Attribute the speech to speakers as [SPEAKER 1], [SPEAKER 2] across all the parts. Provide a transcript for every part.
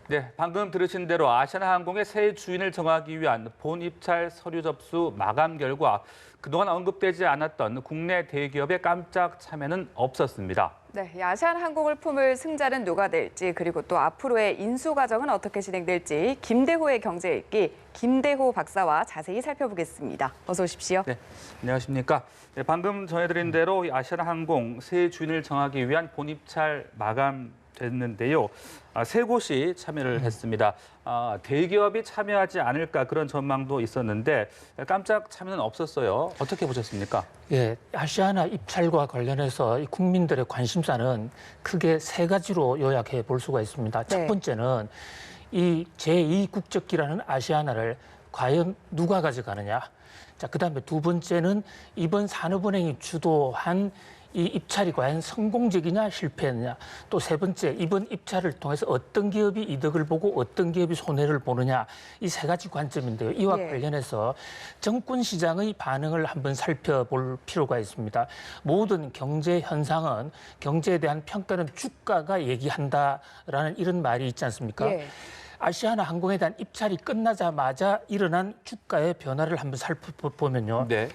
[SPEAKER 1] 네, 방금 들으신 대로 아시아나항공의 새 주인을 정하기 위한 본 입찰 서류 접수 마감 결과 그동안 언급되지 않았던 국내 대기업의 깜짝 참여는 없었습니다.
[SPEAKER 2] 네, 이 아시아나항공을 품을 승자는 누가 될지 그리고 또 앞으로의 인수 과정은 어떻게 진행될지 김대호의 경제 읽기 김대호 박사와 자세히 살펴보겠습니다. 어서 오십시오.
[SPEAKER 1] 네, 안녕하십니까. 네, 방금 전해드린 대로 이 아시아나항공 새 주인을 정하기 위한 본 입찰 마감됐는데요. 세 곳이 참여를 했습니다. 대기업이 참여하지 않을까 그런 전망도 있었는데 깜짝 참여는 없었어요. 어떻게 보셨습니까?
[SPEAKER 3] 예, 아시아나 입찰과 관련해서 이 국민들의 관심사는 크게 세 가지로 요약해 볼 수가 있습니다.
[SPEAKER 2] 네.
[SPEAKER 3] 첫 번째는 이 제2국적기라는 아시아나를 과연 누가 가져가느냐. 자, 그다음에 두 번째는 이번 산업은행이 주도한 이 입찰이 과연 성공적이냐 실패했느냐. 또 세 번째, 이번 입찰을 통해서 어떤 기업이 이득을 보고 어떤 기업이 손해를 보느냐. 이 세 가지 관점인데요. 이와
[SPEAKER 2] 예.
[SPEAKER 3] 관련해서 정권 시장의 반응을 한번 살펴볼 필요가 있습니다. 모든 경제 현상은 경제에 대한 평가는 주가가 얘기한다라는 이런 말이 있지 않습니까?
[SPEAKER 2] 예.
[SPEAKER 3] 아시아나 항공에 대한 입찰이 끝나자마자 일어난 주가의 변화를 한번 살펴보면요.
[SPEAKER 1] 네.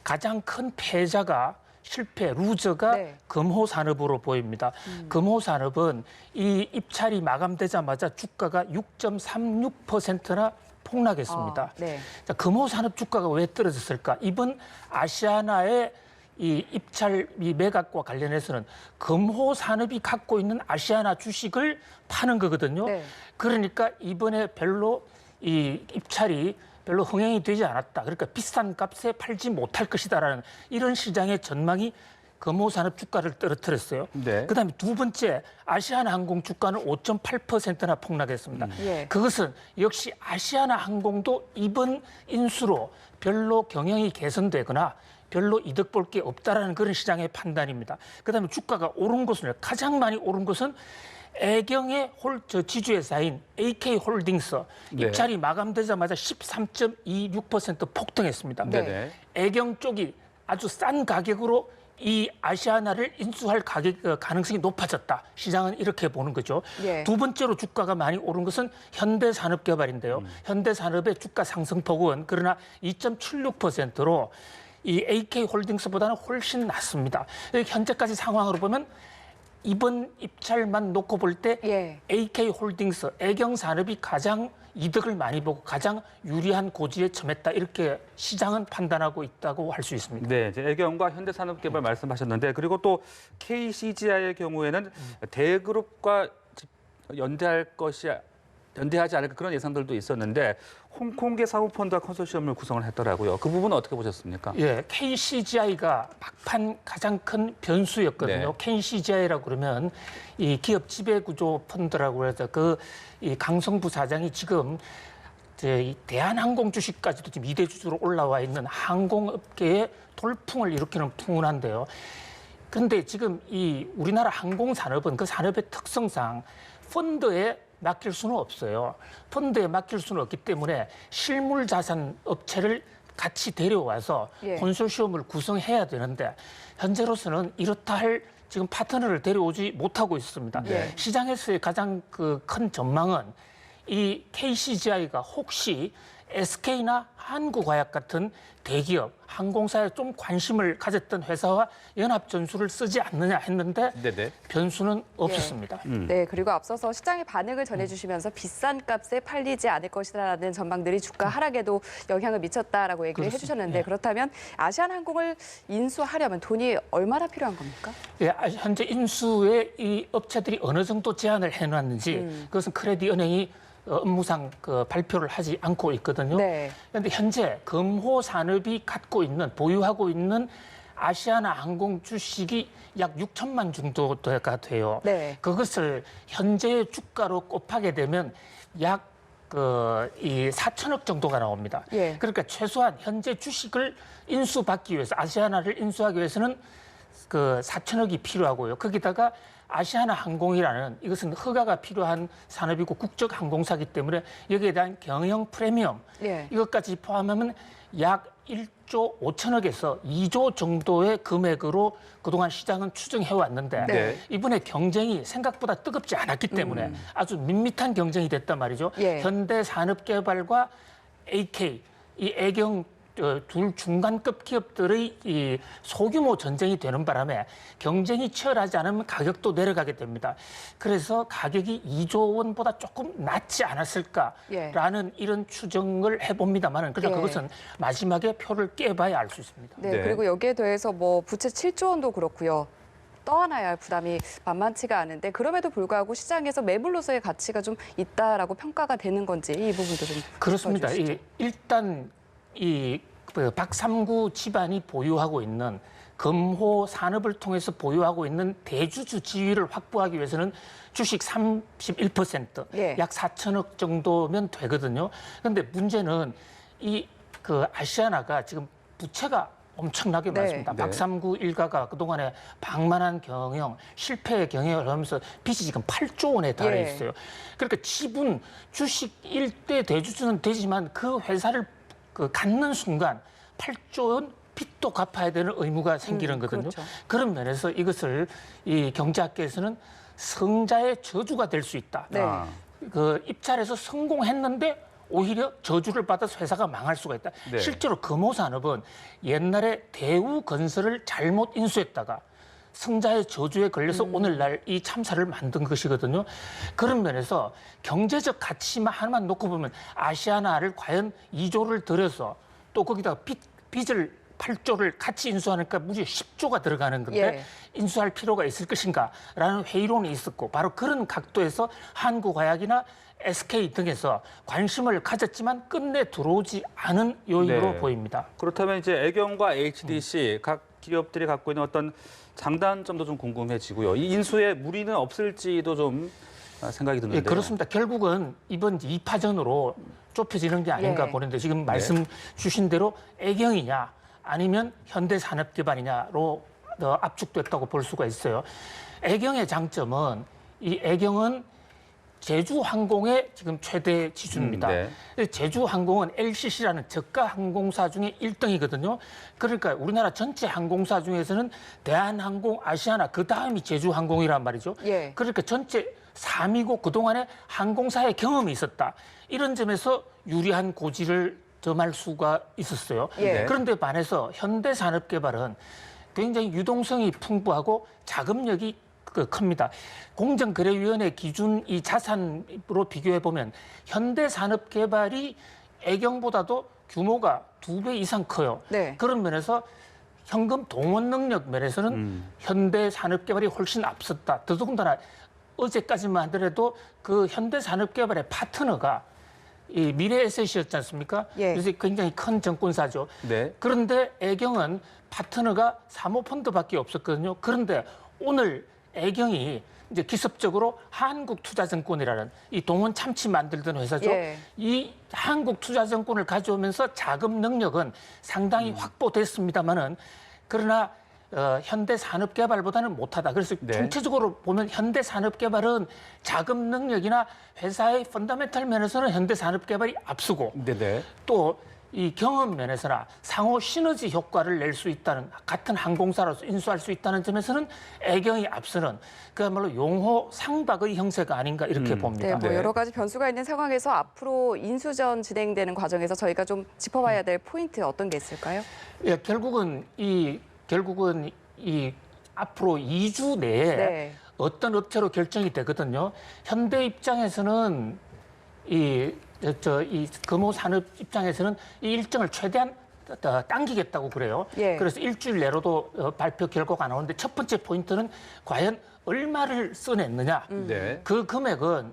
[SPEAKER 3] 가장 큰 패자가 실패, 루저가
[SPEAKER 2] 네.
[SPEAKER 3] 금호산업으로 보입니다. 금호산업은 이 입찰이 마감되자마자 주가가 6.36%나 폭락했습니다.
[SPEAKER 2] 네.
[SPEAKER 3] 자, 금호산업 주가가 왜 떨어졌을까? 이번 아시아나의 이 입찰 이 매각과 관련해서는 금호산업이 갖고 있는 아시아나 주식을 파는 거거든요.
[SPEAKER 2] 네.
[SPEAKER 3] 그러니까 이번에 별로 이 입찰이 별로 흥행이 되지 않았다. 그러니까 비싼 값에 팔지 못할 것이다라는 이런 시장의 전망이 금호산업 주가를 떨어뜨렸어요.
[SPEAKER 1] 네.
[SPEAKER 3] 그다음에 두 번째, 아시아나항공 주가는 5.8%나 폭락했습니다.
[SPEAKER 2] 예.
[SPEAKER 3] 그것은 역시 아시아나항공도 이번 인수로 별로 경영이 개선되거나 별로 이득 볼 게 없다라는 그런 시장의 판단입니다. 그다음에 주가가 오른 것은 가장 많이 오른 것은 애경의 지주회사인 AK홀딩스
[SPEAKER 1] 네.
[SPEAKER 3] 입찰이 마감되자마자 13.26% 폭등했습니다.
[SPEAKER 1] 네네.
[SPEAKER 3] 애경 쪽이 아주 싼 가격으로 이 아시아나를 인수할 가능성이 높아졌다. 시장은 이렇게 보는 거죠.
[SPEAKER 2] 예.
[SPEAKER 3] 두 번째로 주가가 많이 오른 것은 현대산업개발인데요. 현대산업의 주가 상승폭은 그러나 2.76%로 이 AK홀딩스보다는 훨씬 낮습니다. 현재까지 상황으로 보면 이번 입찰만 놓고 볼 때
[SPEAKER 2] 예.
[SPEAKER 3] AK홀딩스, 애경산업이 가장 이득을 많이 보고 가장 유리한 고지에 처했다. 이렇게 시장은 판단하고 있다고 할 수 있습니다.
[SPEAKER 1] 네, 이제 애경과 현대산업개발 말씀하셨는데 그리고 또 KCGI의 경우에는 대그룹과 연대하지 않을까 그런 예상들도 있었는데 홍콩계 사모펀드와 컨소시엄을 구성을 했더라고요. 그 부분은 어떻게 보셨습니까?
[SPEAKER 3] 예, KCGI가 막판 가장 큰 변수였거든요.
[SPEAKER 1] 네.
[SPEAKER 3] KCGI라고 그러면 이 기업 지배구조 펀드라고 해서 이 강성부 사장이 지금 이 대한항공 주식까지도 지금 2대 주주로 올라와 있는 항공업계의 돌풍을 일으키는 풍운한데요. 그런데 지금 이 우리나라 항공산업은 그 산업의 특성상 펀드에 맡길 수는 없어요. 펀드에 맡길 수는 없기 때문에 실물 자산 업체를 같이 데려와서
[SPEAKER 2] 예.
[SPEAKER 3] 컨소시엄을 구성해야 되는데 현재로서는 이렇다 할 지금 파트너를 데려오지 못하고 있습니다.
[SPEAKER 2] 네.
[SPEAKER 3] 시장에서의 가장 큰 전망은 이 KCGI가 혹시 SK나 한국화약 같은 대기업, 항공사에 좀 관심을 가졌던 회사와 연합전술을 쓰지 않느냐 했는데
[SPEAKER 1] 네네.
[SPEAKER 3] 변수는 없었습니다.
[SPEAKER 2] 네, 그리고 앞서서 시장의 반응을 전해주시면서 비싼 값에 팔리지 않을 것이라는 전망들이 주가 하락에도 영향을 미쳤다라고 얘기를
[SPEAKER 3] 그렇습니다.
[SPEAKER 2] 해주셨는데
[SPEAKER 3] 네.
[SPEAKER 2] 그렇다면 아시아나항공을 인수하려면 돈이 얼마나 필요한 겁니까?
[SPEAKER 3] 예, 현재 인수에 이 업체들이 어느 정도 제한을 해놨는지 그것은 크레딧은행이 업무상 발표를 하지 않고 있거든요.
[SPEAKER 2] 네.
[SPEAKER 3] 그런데 현재 금호산업이 보유하고 있는 아시아나 항공 주식이 약 6천만 정도가 돼요.
[SPEAKER 2] 네.
[SPEAKER 3] 그것을 현재 주가로 곱하게 되면 약 이 4천억 정도가 나옵니다.
[SPEAKER 2] 예.
[SPEAKER 3] 그러니까 최소한 현재 주식을 인수받기 위해서 아시아나를 인수하기 위해서는 4천억이 필요하고요. 거기다가 아시아나 항공이라는 이것은 허가가 필요한 산업이고 국적 항공사이기 때문에 여기에 대한 경영 프리미엄
[SPEAKER 2] 예.
[SPEAKER 3] 이것까지 포함하면 약 1조 5천억에서 2조 정도의 금액으로 그동안 시장은 추정해 왔는데
[SPEAKER 1] 네.
[SPEAKER 3] 이번에 경쟁이 생각보다 뜨겁지 않았기 때문에 아주 밋밋한 경쟁이 됐단 말이죠.
[SPEAKER 2] 예.
[SPEAKER 3] 현대산업개발과 AK 이 애경 둘 중간급 기업들의 이 소규모 전쟁이 되는 바람에 경쟁이 치열하지 않으면 가격도 내려가게 됩니다. 그래서 가격이 2조 원보다 조금 낮지 않았을까라는 이런 추정을 해봅니다만 그러나
[SPEAKER 2] 예.
[SPEAKER 3] 그것은 마지막에 표를 깨봐야 알 수 있습니다.
[SPEAKER 2] 네,
[SPEAKER 1] 네.
[SPEAKER 2] 그리고 여기에 더해서 뭐 부채 7조 원도 그렇고요. 떠안아야 할 부담이 만만치가 않은데 그럼에도 불구하고 시장에서 매물로서의 가치가 좀 있다라고 평가가 되는 건지 이 부분도 좀
[SPEAKER 3] 그렇습니다.
[SPEAKER 2] 짚어주시죠.
[SPEAKER 3] 일단 이 박삼구 집안이 보유하고 있는 금호 산업을 통해서 보유하고 있는 대주주 지위를 확보하기 위해서는 주식 31%,
[SPEAKER 2] 예.
[SPEAKER 3] 약 4천억 정도면 되거든요. 그런데 문제는 이 아시아나가 지금 부채가 엄청나게
[SPEAKER 2] 네.
[SPEAKER 3] 많습니다.
[SPEAKER 1] 네.
[SPEAKER 3] 박삼구 일가가 그동안에 방만한 경영, 실패의 경영을 하면서 빚이 지금 8조 원에 달해
[SPEAKER 2] 예.
[SPEAKER 3] 있어요. 그러니까 지분, 주식 1대 대주주는 되지만 그 회사를 갖는 순간 8조 원 빚도 갚아야 되는 의무가 생기는 거거든요.
[SPEAKER 2] 그렇죠.
[SPEAKER 3] 그런 면에서 이것을 이 경제학계에서는 성자의 저주가 될 수 있다.
[SPEAKER 2] 네.
[SPEAKER 1] 아,
[SPEAKER 3] 그 입찰에서 성공했는데 오히려 저주를 받아서 회사가 망할 수가 있다.
[SPEAKER 1] 네.
[SPEAKER 3] 실제로 금호산업은 옛날에 대우건설을 잘못 인수했다가 성자의 저주에 걸려서 오늘날 이 참사를 만든 것이거든요. 그런 면에서 경제적 가치만 하나만 놓고 보면 아시아나를 과연 2조를 들여서 또 거기다가 빚을 8조를 같이 인수하니까 무려 10조가 들어가는 건데
[SPEAKER 2] 예.
[SPEAKER 3] 인수할 필요가 있을 것인가라는 회의론이 있었고 바로 그런 각도에서 한국화약이나 SK 등에서 관심을 가졌지만 끝내 들어오지 않은 요인으로
[SPEAKER 1] 네.
[SPEAKER 3] 보입니다.
[SPEAKER 1] 그렇다면 이제 애경과 HDC 각 기업들이 갖고 있는 어떤 장단점도 좀 궁금해지고요. 이 인수에 무리는 없을지도 좀 생각이 드는데요.
[SPEAKER 3] 예, 그렇습니다. 결국은 이번 2파전으로 좁혀지는 게 아닌가
[SPEAKER 2] 예.
[SPEAKER 3] 보는데 지금 말씀 주신 대로 애경이냐 아니면 현대산업개발이냐로 압축됐다고 볼 수가 있어요. 애경의 장점은 이 애경은 제주항공의 지금 최대 지주입니다.
[SPEAKER 1] 네.
[SPEAKER 3] 제주항공은 LCC라는 저가 항공사 중에 1등이거든요. 그러니까 우리나라 전체 항공사 중에서는 대한항공, 아시아나 그 다음이 제주항공이란 말이죠.
[SPEAKER 2] 예.
[SPEAKER 3] 그러니까 전체 3위고 그동안에 항공사의 경험이 있었다. 이런 점에서 유리한 고지를 점할 수가 있었어요.
[SPEAKER 2] 예.
[SPEAKER 1] 네.
[SPEAKER 3] 그런데 반해서 현대산업개발은 굉장히 유동성이 풍부하고 자금력이 큽니다. 공정거래위원회 기준 이 자산으로 비교해 보면 현대산업개발이 애경보다도 규모가 2배 이상 커요.
[SPEAKER 2] 네.
[SPEAKER 3] 그런 면에서 현금 동원 능력 면에서는 현대산업개발이 훨씬 앞섰다. 더더군다나 어제까지만 하더라도 그 현대산업개발의 파트너가 이 미래에셋이었지 않습니까?
[SPEAKER 2] 예.
[SPEAKER 3] 그래서 굉장히 큰 정권사죠.
[SPEAKER 1] 네.
[SPEAKER 3] 그런데 애경은 파트너가 사모펀드밖에 없었거든요. 그런데 오늘 애경이 이제 기습적으로 한국투자증권이라는 이 동원 참치 만들던 회사죠.
[SPEAKER 2] 예.
[SPEAKER 3] 이 한국투자증권을 가져오면서 자금 능력은 상당히 확보됐습니다만은 그러나 현대산업개발보다는 못하다. 그래서
[SPEAKER 1] 네.
[SPEAKER 3] 전체적으로 보면 현대산업개발은 자금 능력이나 회사의 펀더멘탈 면에서는 현대산업개발이 앞서고
[SPEAKER 1] 네네.
[SPEAKER 3] 또 이 경험 면에서나 상호 시너지 효과를 낼 수 있다는 같은 항공사로서 인수할 수 있다는 점에서는 애경이 앞서는 그야말로 용호 상박의 형세가 아닌가 이렇게 봅니다.
[SPEAKER 2] 네, 뭐
[SPEAKER 1] 네.
[SPEAKER 2] 여러 가지 변수가 있는 상황에서 앞으로 인수전 진행되는 과정에서 저희가 좀 짚어봐야 될 포인트 어떤 게 있을까요?
[SPEAKER 3] 예, 결국은 이 앞으로 2주 내에
[SPEAKER 2] 네.
[SPEAKER 3] 어떤 업체로 결정이 되거든요. 현대 입장에서는 이 금호 산업 입장에서는 이 일정을 최대한 당기겠다고 그래요.
[SPEAKER 2] 예.
[SPEAKER 3] 그래서 일주일 내로도 발표 결과가 나오는데 첫 번째 포인트는 과연 얼마를 써냈느냐.
[SPEAKER 1] 네.
[SPEAKER 3] 그 금액은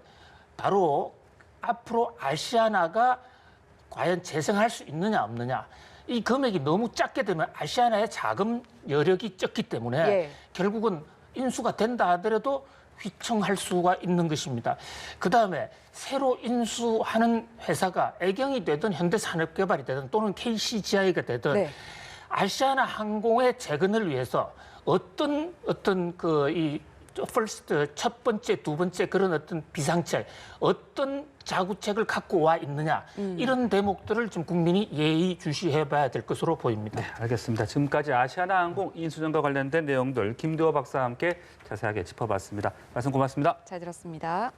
[SPEAKER 3] 바로 앞으로 아시아나가 과연 재생할 수 있느냐 없느냐. 이 금액이 너무 작게 되면 아시아나의 자금 여력이 적기 때문에
[SPEAKER 2] 예.
[SPEAKER 3] 결국은 인수가 된다 하더라도 휘청할 수가 있는 것입니다. 그다음에 새로 인수하는 회사가 애경이 되든 현대산업개발이 되든 또는 KCGI가 되든
[SPEAKER 2] 네.
[SPEAKER 3] 아시아나 항공의 재건을 위해서 어떤 이 퍼스트 첫 번째, 두 번째 그런 어떤 비상책, 어떤 자구책을 갖고 와 있느냐 이런 대목들을 좀 국민이 예의주시해봐야 될 것으로 보입니다.
[SPEAKER 1] 네, 알겠습니다. 지금까지 아시아나항공 인수전과 관련된 내용들 김대호 박사와 함께 자세하게 짚어봤습니다. 말씀 고맙습니다.
[SPEAKER 2] 잘 들었습니다.